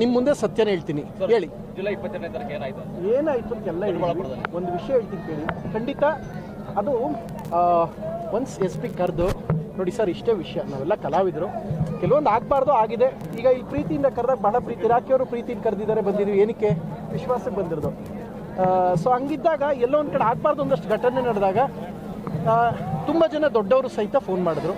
ನಿಮ್ಮ ಮುಂದೆ ಸತ್ಯನ ಹೇಳ್ತೀನಿ, ಹೇಳಿ. ಜುಲೈ 22ನೇ ತಾರೀಕು ಏನಾಯ್ತು ಅಂತ ಎಲ್ಲ ಒಂದು ವಿಷಯ ಹೇಳ್ತೀನಿ ಕೇಳಿ. ಖಂಡಿತ ಅದು ಒನ್ಸ್ SP ಕರೆದು ನೋಡಿ ಸರ್, ಇಷ್ಟೇ ವಿಷಯ. ನಾವೆಲ್ಲ ಕಲಾವಿದರು, ಕೆಲವೊಂದು ಆಗಬಾರ್ದು ಆಗಿದೆ. ಈಗ ಈ ಪ್ರೀತಿಯಿಂದ ಕರೆದಾಗ ಬಹಳ ಪ್ರೀತಿ, ರಾಕಿಯವರು ಪ್ರೀತಿಯಿಂದ ಕರೆದಿದ್ದಾರೆ, ಬಂದಿದ್ದೀವಿ. ಏನಕ್ಕೆ? ವಿಶ್ವಾಸಕ್ಕೆ ಬಂದಿರೋದು. ಸೊ ಹಂಗಿದ್ದಾಗ ಎಲ್ಲೋ ಒಂದು ಕಡೆ ಆಗಬಾರ್ದು ಒಂದಷ್ಟು ಘಟನೆ ನಡೆದಾಗ ತುಂಬ ಜನ ದೊಡ್ಡವರು ಸಹಿತ ಫೋನ್ ಮಾಡಿದ್ರು.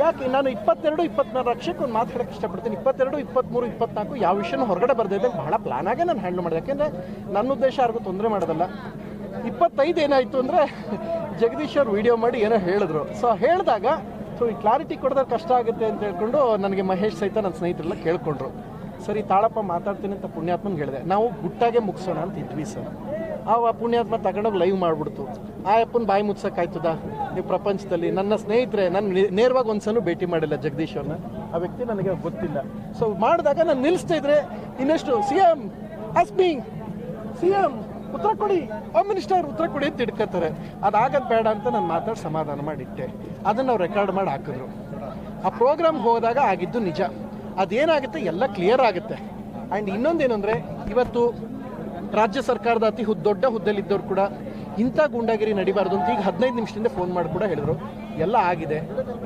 ಯಾಕೆ ನಾನು 22, 24 ರಕ್ಷಕ್ಕೆ ಒಂದು ಮಾತು ಹೇಳಕ್ಕೆ ಇಷ್ಟಪಡ್ತೀನಿ. 22, 23, 24 ಯಾವ ವಿಷಯನೂ ಹೊರಗಡೆ ಬರ್ದಿದ್ದೆ ಬಹಳ ಪ್ಲಾನ್ ಆಗೇ ನಾನು ಹ್ಯಾಂಡಲ್ ಮಾಡಿದೆ. ಯಾಕೆಂದರೆ ನನ್ನ ಉದ್ದೇಶ ಯಾರಿಗೂ ತೊಂದರೆ ಮಾಡೋದಲ್ಲ. 25 ಏನಾಯಿತು ಅಂದರೆ ಜಗದೀಶ್ ಅವ್ರು ವಿಡಿಯೋ ಮಾಡಿ ಏನೋ ಹೇಳಿದ್ರು. ಸೊ ಹೇಳಿದಾಗ ಈ ಕ್ಲಾರಿಟಿ ಕೊಡೋದ್ರೆ ಕಷ್ಟ ಆಗುತ್ತೆ ಅಂತ ಹೇಳ್ಕೊಂಡು ನನಗೆ ಮಹೇಶ್ ಸಹಿತ ನನ್ನ ಸ್ನೇಹಿತರೆಲ್ಲ ಕೇಳ್ಕೊಂಡ್ರು. ಸರಿ ತಾಳಪ್ಪ ಮಾತಾಡ್ತೀನಿ ಅಂತ ಪುಣ್ಯಾತ್ಮನ್ಗೆ ಹೇಳಿದೆ. ನಾವು ಗುಟ್ಟಾಗೆ ಮುಗಿಸೋಣ ಅಂತ ಇದ್ವಿ ಸರ್. ಆ ಪುಣ್ಯಾತ್ಮ ತಗೊಂಡೋಗಿ ಲೈವ್ ಮಾಡಿಬಿಡ್ತು. ಆ ಅಪ್ಪನ ಬಾಯಿ ಮುಚ್ಚೋಕ್ಕಾಯ್ತದ ಈ ಪ್ರಪಂಚದಲ್ಲಿ? ನನ್ನ ಸ್ನೇಹಿತರೆ, ನಾನು ನೇರವಾಗಿ ಒಂದ್ಸಲ ಭೇಟಿ ಮಾಡಿಲ್ಲ ಜಗದೀಶ್ ಅವ್ರನ್ನ. ಆ ವ್ಯಕ್ತಿ ನನಗೆ ಗೊತ್ತಿಲ್ಲ. ಸೊ ಮಾಡಿದಾಗ ನಾನು ನಿಲ್ಲಿಸ್ತಾ ಇದ್ರೆ ಇನ್ನಷ್ಟು CM ಆಸ್ಕಿಂಗ್, CM ಉತ್ತರ ಕೊಡಿ, ಹೋಮ್ ಮಿನಿಸ್ಟರ್ ಉತ್ತರ ಕೊಡಿ ಅಂತ ಹಿಡ್ಕೊತಾರೆ. ಅದಾಗದು ಬೇಡ ಅಂತ ನಾನು ಮಾತಾಡಿ ಸಮಾಧಾನ ಮಾಡಿಟ್ಟೆ. ಅದನ್ನು ಅವ್ರು ರೆಕಾರ್ಡ್ ಮಾಡಿ ಹಾಕಿದ್ರು. ಆ ಪ್ರೋಗ್ರಾಮ್ಗೆ ಹೋದಾಗ ಆಗಿದ್ದು ನಿಜ. ಅದೇನಾಗುತ್ತೆ ಎಲ್ಲ ಕ್ಲಿಯರ್ ಆಗುತ್ತೆ. ಆ್ಯಂಡ್ ಇನ್ನೊಂದೇನು ಅಂದರೆ, ಇವತ್ತು ರಾಜ್ಯ ಸರ್ಕಾರದ ಅತಿ ದೊಡ್ಡ ಹುದ್ದೆಲಿದ್ದವ್ರು ಕೂಡ ಇಂಥ ಗುಂಡಾಗಿರಿ ನಡಿಬಾರ್ದು ಅಂತ ಈಗ 15 ನಿಮಿಷದಿಂದ ಫೋನ್ ಮಾಡಿ ಕೂಡ ಹೇಳಿದ್ರು. ಎಲ್ಲ ಆಗಿದೆ.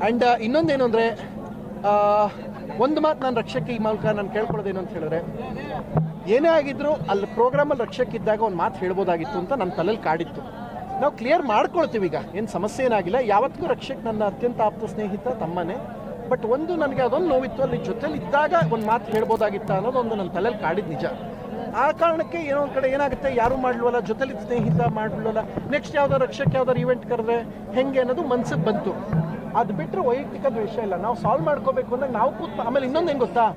ಆ್ಯಂಡ್ ಇನ್ನೊಂದೇನು ಅಂದರೆ, ಒಂದು ಮಾತು ನಾನು ರಕ್ಷಕ್ಕೆ ಈ ಮೂಲಕ ನಾನು ಕೇಳ್ಕೊಳ್ಳೋದೇನು ಅಂತ ಹೇಳಿದ್ರೆ, ಏನೇ ಆಗಿದ್ರು ಅಲ್ಲಿ ಪ್ರೋಗ್ರಾಮಲ್ಲಿ ರಕ್ಷಕ್ಕಿದ್ದಾಗ ಒಂದು ಮಾತು ಹೇಳ್ಬೋದಾಗಿತ್ತು ಅಂತ ನನ್ನ ತಲೆಯಲ್ಲಿ ಕಾಡಿತ್ತು. ನಾವು ಕ್ಲಿಯರ್ ಮಾಡ್ಕೊಳ್ತೀವಿ. ಈಗ ಏನು ಸಮಸ್ಯೆ ಏನಾಗಿಲ್ಲ. ಯಾವತ್ತಿಗೂ ರಕ್ಷಕ್ ನನ್ನ ಅತ್ಯಂತ ಆಪ್ತ ಸ್ನೇಹಿತ, ತಮ್ಮನೇ. ಬಟ್ ಒಂದು ನನಗೆ ಅದೊಂದು ನೋವಿತ್ತು, ಅಲ್ಲಿ ಜೊತೆಲಿ ಇದ್ದಾಗ ಒಂದು ಮಾತು ಹೇಳ್ಬೋದಾಗಿತ್ತ ಅನ್ನೋದೊಂದು ನನ್ನ ತಲೆಯಲ್ಲಿ ಕಾಡಿದ್ದು ನಿಜ. ಆ ಕಾರಣಕ್ಕೆ ಏನೋ ಒಂದು ಕಡೆ ಏನಾಗುತ್ತೆ, ಯಾರು ಮಾಡಲ್ವಲ್ಲ, ಜೊತೆಲಿ ಸ್ನೇಹಿತ ಮಾಡಲ್ವಲ್ಲ, ನೆಕ್ಸ್ಟ್ ಯಾವ್ದಾರು ರಕ್ಷಕ್ಕೆ ಯಾವ್ದಾರು ಇವೆಂಟ್ ಕರೆದ್ರೆ ಹೆಂಗೆ ಅನ್ನೋದು ಮನ್ಸಿಗೆ ಬಂತು. ಅದು ಬಿಟ್ಟರೆ ವೈಯಕ್ತಿಕ ದ್ವೇಷ ಇಲ್ಲ. ನಾವು ಸಾಲ್ವ್ ಮಾಡ್ಕೋಬೇಕು ಅಂದಾಗ ನಾವು ಆಮೇಲೆ ಇನ್ನೊಂದು ಹೆಂಗೆ ಗೊತ್ತಾ,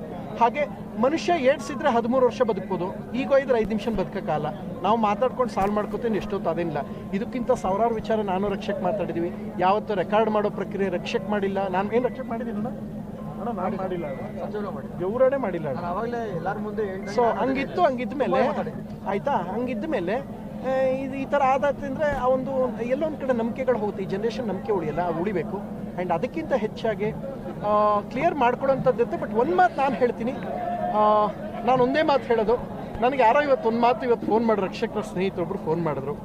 ಹಾಗೆ ಮನುಷ್ಯ ಏಡ್ಸಿದ್ರೆ 13 ವರ್ಷ ಬದುಕ್ಬೋದು, ಈಗ ಇದ್ರೆ 5 ನಿಮಿಷ ಬದುಕೋಕ್ಕಾಗಲ್ಲ. ನಾವು ಮಾತಾಡ್ಕೊಂಡು ಸಾಲ್ವ್ ಮಾಡ್ಕೋತೀನಿ ಎಷ್ಟೊತ್ತು, ಅದೇನಿಲ್ಲ. ಇದಕ್ಕಿಂತ ಸಾವಿರಾರು ವಿಚಾರ ನಾನು ರಕ್ಷಕ್ ಮಾತಾಡಿದ್ವಿ. ಯಾವತ್ತೂ ರೆಕಾರ್ಡ್ ಮಾಡೋ ಪ್ರಕ್ರಿಯೆ ರಕ್ಷಕ್ ಮಾಡಿಲ್ಲ. ನಾನು ಏನು ರಕ್ಷಕ್ ಮಾಡಿದ್ದೀನಿ ಅಣ್ಣ? ನಾನು ಮಾಡಿಲ್ಲ, ಇವರೇ ಮಾಡಿಲ್ಲ. ಅವಾಗಲೇ ಎಲ್ಲರ ಮುಂದೆ. ಸೊ ಹಂಗಿದ್ದ ಮೇಲೆ ಆಯ್ತಾ, ಹಂಗಿದ್ದ ಮೇಲೆ ಈ ಥರ ಆದಾತಂದರೆ ಆ ಒಂದು ಎಲ್ಲೋ ಒಂದು ಕಡೆ ನಂಬಿಕೆಗಳು ಹೋಗುತ್ತೆ. ಈ ಜನ್ರೇಷನ್ ನಂಬಿಕೆ ಉಳಿಯಲ್ಲ, ಉಳಿಬೇಕು. ಆ್ಯಂಡ್ ಅದಕ್ಕಿಂತ ಹೆಚ್ಚಾಗಿ ಕ್ಲಿಯರ್ ಮಾಡ್ಕೊಳ್ಳೋಂಥದ್ದಿರುತ್ತೆ. ಬಟ್ ಒಂದು ಮಾತು ನಾನು ಹೇಳ್ತೀನಿ, ನಾನು ಒಂದೇ ಮಾತು ಹೇಳೋದು. ನನಗೆ ಯಾರೋ ಇವತ್ತು ಫೋನ್ ಮಾಡಿ ರಕ್ಷಕರ ಸ್ನೇಹಿತರೊಬ್ಬರು ಫೋನ್ ಮಾಡಿದ್ರು.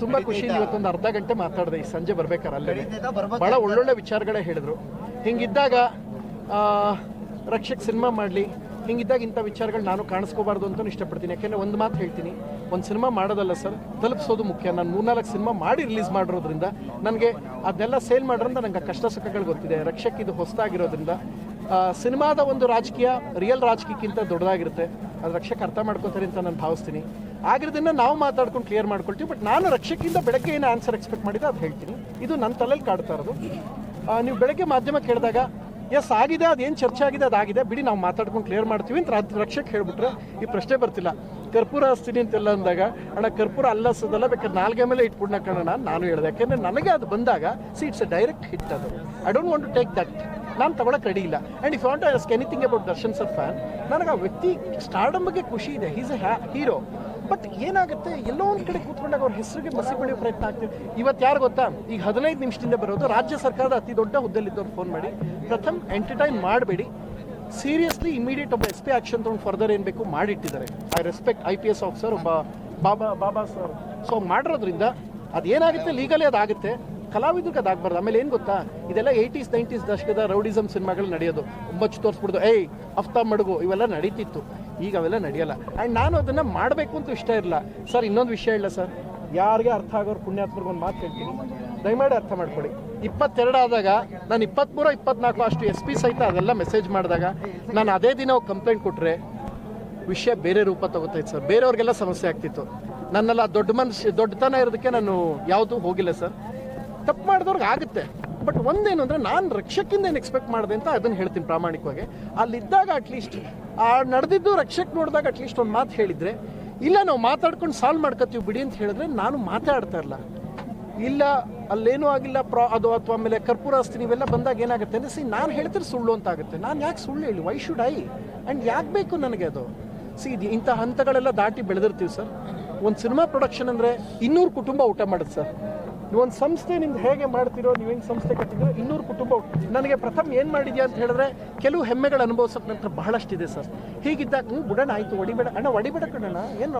ತುಂಬ ಖುಷಿಯಿಂದ ಇವತ್ತೊಂದು ಅರ್ಧ ಗಂಟೆ ಮಾತಾಡಿದೆ ಈ ಸಂಜೆ ಬರ್ಬೇಕಾರೆ. ಅಲ್ಲೇ ಭಾಳ ಒಳ್ಳೊಳ್ಳೆ ವಿಚಾರಗಳೇ ಹೇಳಿದ್ರು. ಹಿಂಗಿದ್ದಾಗ ರಕ್ಷಕ್ ಸಿನಿಮಾ ಮಾಡಲಿ, ಹಿಂಗಿದ್ದಾಗ ಇಂಥ ವಿಚಾರಗಳು ನಾನು ಕಾಣಿಸ್ಕೋಬಾರ್ದು ಅಂತ ಇಷ್ಟಪಡ್ತೀನಿ. ಯಾಕೆಂದರೆ ಒಂದು ಮಾತು ಹೇಳ್ತೀನಿ, ಒಂದು ಸಿನಿಮಾ ಮಾಡೋದಲ್ಲ ಸರ್, ತಲುಪಿಸೋದು ಮುಖ್ಯ. ನಾನು 3-4 ಸಿನಿಮಾ ಮಾಡಿ ರಿಲೀಸ್ ಮಾಡಿರೋದ್ರಿಂದ ನನಗೆ ಅದನ್ನೆಲ್ಲ ಸೇಲ್ ಮಾಡೋದ್ರಿಂದ ನನಗೆ ಕಷ್ಟ ಸುಖಗಳು ಗೊತ್ತಿದೆ. ರಕ್ಷಕ್ ಇದು ಹೊಸದಾಗಿರೋದ್ರಿಂದ ಸಿನಿಮಾದ ಒಂದು ರಾಜಕೀಯ ರಿಯಲ್ ರಾಜಕೀಯಕ್ಕಿಂತ ದೊಡ್ಡದಾಗಿರುತ್ತೆ. ಅದು ರಕ್ಷಕ್ ಅರ್ಥ ಮಾಡ್ಕೋತಾರೆ ಅಂತ ನಾನು ಭಾವಿಸ್ತೀನಿ. ಆಗಿರೋದನ್ನ ನಾವು ಮಾತಾಡ್ಕೊಂಡು ಕ್ಲಿಯರ್ ಮಾಡ್ಕೊಳ್ತೀವಿ. ಬಟ್ ನಾನು ರಕ್ಷಕ್ಕಿಂತ ಬೆಳಗ್ಗೆ ಏನು ಆನ್ಸರ್ ಎಕ್ಸ್ಪೆಕ್ಟ್ ಮಾಡಿದೆ ಅದು ಹೇಳ್ತೀನಿ. ಇದು ನನ್ನ ತಲೆಯಲ್ಲಿ ಕಾಡ್ತಾ ಇರೋದು. ನೀವು ಬೆಳಗ್ಗೆ ಮಾಧ್ಯಮ ಕೇಳಿದಾಗ ಎಸ್ ಆಗಿದೆ, ಅದೇನು ಚರ್ಚೆ ಆಗಿದೆ ಅದಾಗಿದೆ ಬಿಡಿ, ನಾವು ಮಾತಾಡ್ಕೊಂಡು ಕ್ಲಿಯರ್ ಮಾಡ್ತೀವಿ ಅಂತ ರಕ್ಷಕ್ ಹೇಳ್ಬಿಟ್ರೆ ಈ ಪ್ರಶ್ನೆ ಬರ್ತಿಲ್ಲ. ಕರ್ಪೂರ ಹಚ್ತೀನಿ ಅಂತೆಲ್ಲ ಅಂದಾಗ, ಅಣ್ಣ ಕರ್ಪೂರ ಅಲ್ಲಸೋದಲ್ಲ, ಬೇಕಾದ್ರೆ ನಾಲ್ಗೆ ಮೇಲೆ ಇಟ್ಬಿಡ್ನ ಕಣ ನಾನು ಹೇಳಿದೆ. ಯಾಕೆಂದರೆ ನನಗೆ ಅದು ಬಂದಾಗ ಇಟ್ಸ್ ಎ ಡೈರೆಕ್ಟ್ ಹಿಟ್. ಅದು I don't want to take that. ನಾನು ತಗೊಳಕ್ಕೆ ರೆಡಿ ಇಲ್ಲ. And if want to ask anything about Darshan sir fan, ನನಗೆ ಆ ವ್ಯಕ್ತಿ ಸ್ಟಾರ್ಡಮ್ ಬಗ್ಗೆ ಖುಷಿ ಇದೆ. Is A hero. ಬಟ್ ಏನಾಗುತ್ತೆ, ಎಲ್ಲೋ ಒಂದು ಕಡೆ ಕೂತ್ಕೊಂಡಾಗ ಅವ್ರ ಹೆಸರಿಗೆ ಮಸಿ ಬೆಳೆಯೋ ಪ್ರಯತ್ನ ಆಗ್ತಿದೆ. ಇವತ್ತು ಯಾರು ಗೊತ್ತಾ, ಈಗ 15 ನಿಮಿಷದಿಂದ ಬರೋದು ರಾಜ್ಯ ಸರ್ಕಾರದ ಅತಿ ದೊಡ್ಡ ಹುದ್ದೆಲಿದ್ದವ್ರು ಫೋನ್ ಮಾಡಿ, ಪ್ರಥಮ್ ಎಂಟರ್ಟೈನ್ ಮಾಡಬೇಡಿ, ಸೀರಿಯಸ್ಲಿ ಇಮಿಡಿಯೇಟ್ ಒಬ್ಬ SP ಆ್ಯಕ್ಷನ್ ತೊಗೊಂಡು ಫರ್ದರ್ ಏನು ಬೇಕು ಮಾಡಿಟ್ಟಿದ್ದಾರೆ. ಐ ರೆಸ್ಪೆಕ್ಟ್ IPS ಆಫೀಸರ್ ಒಬ್ಬ ಬಾಬಾ ಸರ್. ಸೊ ಮಾಡಿರೋದ್ರಿಂದ ಅದೇನಾಗುತ್ತೆ ಲೀಗಲಿ ಅದಾಗುತ್ತೆ, ಕಲಾವಿದ್ರಿಗೆ ಅದಾಗಬಾರ್ದು. ಆಮೇಲೆ ಏನು ಗೊತ್ತಾ, ಇದೆಲ್ಲ 80s 90s ದಶಕದ ರೌಡಿಸಮ್ ಸಿನಿಮಾಗಳು ನಡೆಯೋದು. ಒಂಬತ್ತು ತೋರಿಸ್ಬಿಡ್ದು, ಅಫ್ತಾಬ್ ಮಡುಗು ಇವೆಲ್ಲ ನಡೀತಿತ್ತು. ಈಗ ಅವೆಲ್ಲ ನಡೆಯಲ್ಲ. ಆ್ಯಂಡ್ ನಾನು ಅದನ್ನು ಮಾಡಬೇಕು ಅಂತ ಇಷ್ಟ ಇರಲ್ಲ ಸರ್. ಇನ್ನೊಂದು ವಿಷಯ ಇಲ್ಲ ಸರ್, ಯಾರಿಗೆ ಅರ್ಥ ಆಗೋರು ಪುಣ್ಯಾತ್ಮರಿಗೆ ಒಂದು ಮಾತು ಹೇಳ್ತೀನಿ, ದಯಮಾಡಿ ಅರ್ಥ ಮಾಡ್ಕೊಳ್ಳಿ. 22 ಆದಾಗ ನಾನು 23, 24 ಅಷ್ಟು SP ಸಹಿತ ಅದೆಲ್ಲ ಮೆಸೇಜ್ ಮಾಡಿದಾಗ ನಾನು ಅದೇ ದಿನ ಕಂಪ್ಲೇಂಟ್ ಕೊಟ್ಟರೆ ವಿಷಯ ಬೇರೆ ರೂಪ ತಗೋತೈತೆ ಸರ್. ಬೇರೆಯವ್ರಿಗೆಲ್ಲ ಸಮಸ್ಯೆ ಆಗ್ತಿತ್ತು. ನನ್ನೆಲ್ಲ ದೊಡ್ಡತನ ಇರೋದಕ್ಕೆ ನಾನು ಯಾವುದೂ ಹೋಗಿಲ್ಲ ಸರ್. ತಪ್ಪು ಮಾಡಿದವ್ರಿಗೆ ಆಗುತ್ತೆ. ಬಟ್ ಒಂದೇನು ಅಂದರೆ, ನಾನು ರಕ್ಷಕ್ಕಿಂದ ಏನು ಎಕ್ಸ್ಪೆಕ್ಟ್ ಮಾಡಿದೆ ಅಂತ ಅದನ್ನು ಹೇಳ್ತೀನಿ ಪ್ರಾಮಾಣಿಕವಾಗಿ. ಅಲ್ಲಿದ್ದಾಗ ಅಟ್ಲೀಸ್ಟ್ ನಡೆದಿದ್ದು ರಕ್ಷಕ್ ನೋಡಿದಾಗ ಅಟ್ಲೀಸ್ಟ್ ಒಂದು ಮಾತು ಹೇಳಿದರೆ, ಇಲ್ಲ ನಾವು ಮಾತಾಡ್ಕೊಂಡು ಸಾಲ್ವ್ ಮಾಡ್ಕೊತೀವಿ ಬಿಡಿ ಅಂತ ಹೇಳಿದ್ರೆ ನಾನು ಮಾತಾಡ್ತಾ ಇರಲ್ಲ. ಇಲ್ಲ ಅಲ್ಲೇನೂ ಆಗಿಲ್ಲ ಅದು ಅಥವಾ ಆಮೇಲೆ ಕರ್ಪೂರ ಹಸ್ತಿ ನೀವೆಲ್ಲ ಬಂದಾಗ ಏನಾಗುತ್ತೆ ಅಂದರೆ, ನಾನು ಹೇಳ್ತಿದ್ರೆ ಸುಳ್ಳು ಅಂತ ಆಗುತ್ತೆ. ನಾನು ಯಾಕೆ ಸುಳ್ಳು ಹೇಳಿ? Why should I? ಆ್ಯಂಡ್ ಯಾಕೆ ಬೇಕು ನನಗೆ ಅದು? ಇಂಥ ಹಂತಗಳೆಲ್ಲ ದಾಟಿ ಬೆಳೆದಿರ್ತೀವಿ ಸರ್. ಒಂದು ಸಿನಿಮಾ ಪ್ರೊಡಕ್ಷನ್ ಅಂದರೆ 200 ಕುಟುಂಬ ಊಟ ಮಾಡುತ್ತೆ ಸರ್. ನೀವೊಂದು ಸಂಸ್ಥೆ ನಿಮ್ದು ಹೇಗೆ ಮಾಡ್ತಿರೋ, ನೀವು ಹೆಂಗೆ ಸಂಸ್ಥೆ ಕಟ್ಟಿದ್ರೆ 200 ಕುಟುಂಬ. ನನಗೆ ಪ್ರಥಮ್ ಏನು ಮಾಡಿದ್ಯಾ ಅಂತ ಹೇಳಿದ್ರೆ ಕೆಲವು ಹೆಮ್ಮೆಗಳು ಅನುಭವಿಸೋಕೆ ನಂತರ ಬಹಳಷ್ಟಿದೆ ಸರ್. ಹೀಗಿದ್ದಾಗ ಬಿಡೋಣ, ಆಯಿತು ಹೊಡಿಬೇಡ ಅಣ್ಣ, ಹೊಡಿಬೇಡ ಕಣಣ್ಣ, ಏನು